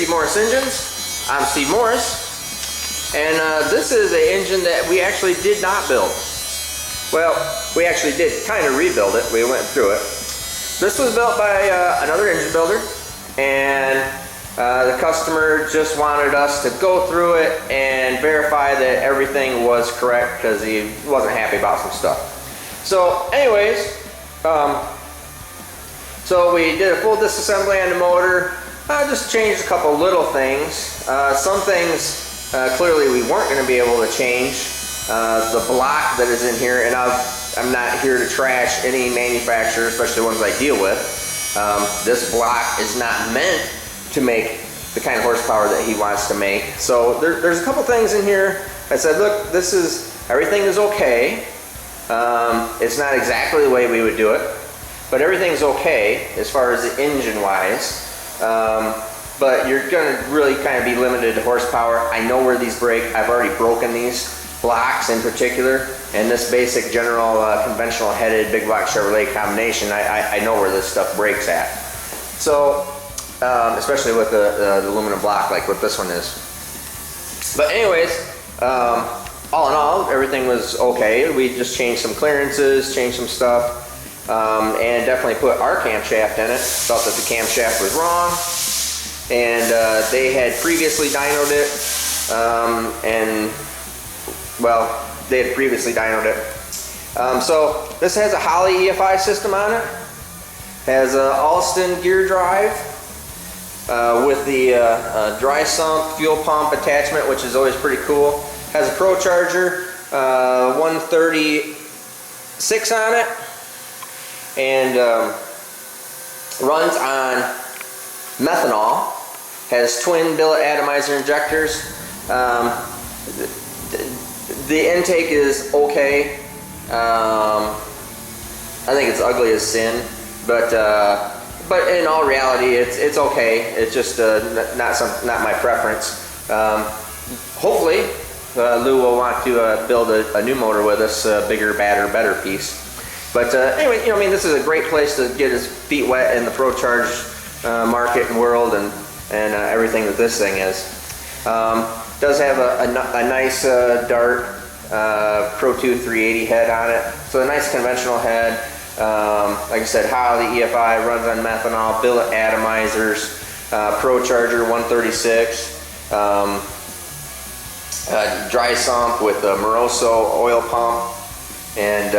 Steve Morris Engines. I'm Steve Morris, and this is an engine that we actually did not build. Well, we actually did kind of rebuild it. We went through it. This was built by another engine builder, and the customer just wanted us to go through it and verify that everything was correct because he wasn't happy about some stuff. So anyways, so we did a full disassembly on the motor. Just changed a couple little things. Some things clearly we weren't going to be able to change. The block that is in here, and I'm not here to trash any manufacturer, especially the ones I deal with. This block is not meant to make the kind of horsepower that he wants to make. So there's a couple things in here. I said, look, everything is okay. It's not exactly the way we would do it, but everything's okay as far as the engine wise. But you're going to really kind of be limited to horsepower. I know where these break. I've already broken these blocks in particular, and this basic general conventional headed big block Chevrolet combination, I know where this stuff breaks at. So especially with the aluminum block like what this one is. But anyways, all in all, everything was okay. We just changed some clearances, changed some stuff, and definitely put our camshaft in it. Felt that the camshaft was wrong, and they had previously dynoed it, and well, they had previously dynoed it. So this has a Holley EFI system on it. Has a Alston gear drive with the dry sump fuel pump attachment, which is always pretty cool. Has a Pro Charger 136 on it, and runs on methanol. Has twin billet atomizer injectors. The intake is okay. I think it's ugly as sin, but in all reality, it's okay. It's just not my preference. Hopefully, Lou will want to build a new motor with us, bigger, badder, better piece. But anyway, I mean, this is a great place to get his feet wet in the Pro Charge market and world, and everything that this thing is. Does have a nice Dart Pro 2 380 head on it, so a nice conventional head. Like I said, Holley EFI, runs on methanol, billet atomizers, Pro Charger 136, dry sump with a Moroso oil pump, and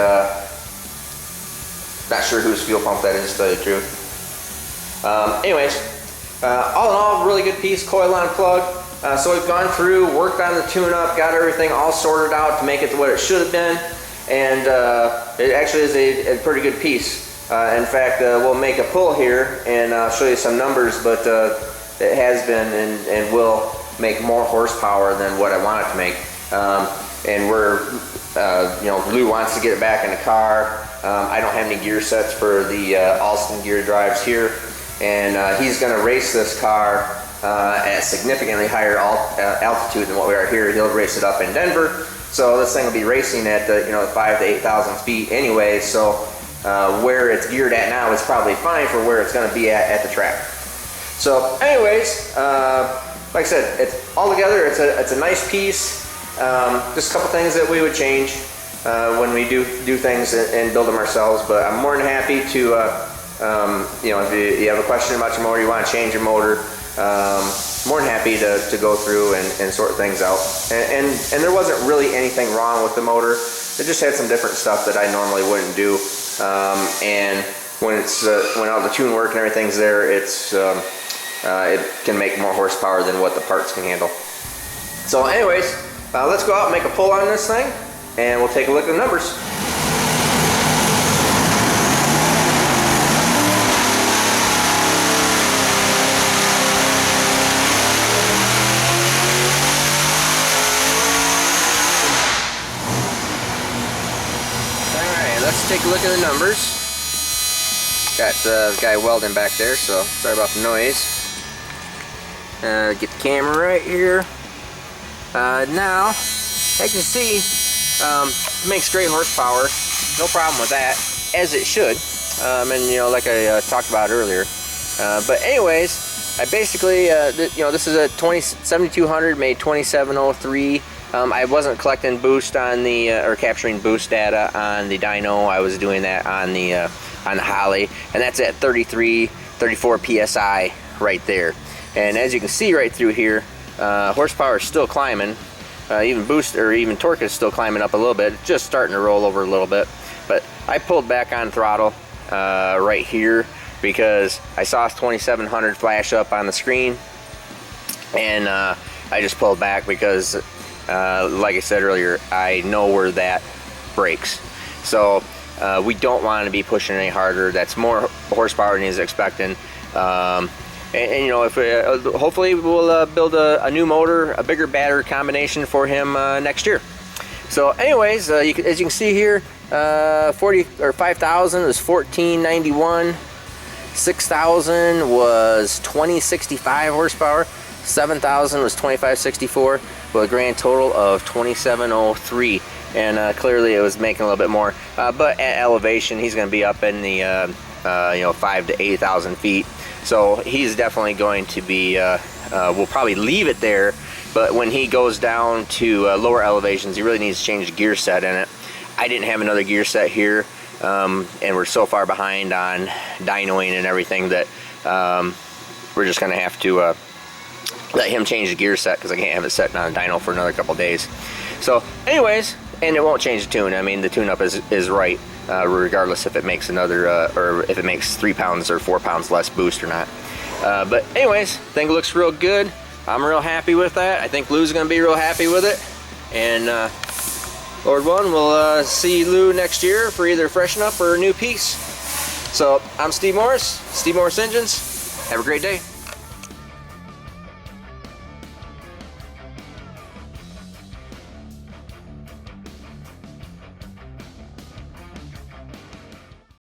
not sure whose fuel pump that is, to tell you the truth. Anyways, all in all, really good piece, coil on plug. So we've gone through, worked on the tune-up, got everything all sorted out to make it to what it should have been, and it actually is a pretty good piece. In fact, we'll make a pull here and I'll show you some numbers, but it has been and will make more horsepower than what I want it to make. And Lou wants to get it back in the car. I don't have any gear sets for the Alston gear drives here, and he's going to race this car at significantly higher altitude than what we are here. He'll race it up in Denver, so this thing will be racing at 5,000 to 8,000 feet anyway. So where it's geared at now is probably fine for where it's going to be at the track. So anyways, like I said, it's all together. It's a nice piece. Just a couple things that we would change when we do things and build them ourselves. But I'm more than happy to if you have a question about your motor, you want to change your motor, more than happy to go through and sort things out. And there wasn't really anything wrong with the motor. It just had some different stuff that I normally wouldn't do. And when all the tune work and everything's there, it can make more horsepower than what the parts can handle. So anyways, let's go out and make a pull on this thing, and we'll take a look at the numbers. Let's take a look at the numbers. Got the guy welding back there, so sorry about the noise. Get the camera right here. Now, as you can see, it makes great horsepower. No problem with that, as it should. And like I talked about earlier. But anyways, I basically, you know, this is a 7200 made 2703. I wasn't collecting boost on the, or capturing boost data on the dyno. I was doing that on the Holly, and that's at 34 PSI right there. And as you can see right through here, horsepower is still climbing. Even boost or even torque is still climbing up a little bit. It's just starting to roll over a little bit. But I pulled back on throttle right here because I saw 2700 flash up on the screen, and I just pulled back because, like I said earlier, I know where that breaks. So we don't want to be pushing any harder. That's more horsepower than he's expecting. And you know, if hopefully we'll build a new motor, a bigger battery combination for him next year. So anyways, as you can see here, 5,000 was 1491, 6,000 was 2065 horsepower, 7,000 was 2564, with a grand total of 2703. And clearly it was making a little bit more, but at elevation he's going to be up in the you know, 5,000 to 8,000 feet. So he's definitely going to be, we'll probably leave it there, but when he goes down to lower elevations, he really needs to change the gear set in it. I didn't have another gear set here, and we're so far behind on dynoing and everything that we're just going to have to let him change the gear set because I can't have it set on a dyno for another couple days. So anyways, and it won't change the tune. I mean, the tune-up is right. Regardless if it makes another, or if it makes 3 pounds or 4 pounds less boost or not. But anyways, thing looks real good. I'm real happy with that. I think Lou's gonna be real happy with it. And Lord willing, we'll see Lou next year for either freshen up or a new piece. So I'm Steve Morris, Steve Morris Engines. Have a great day.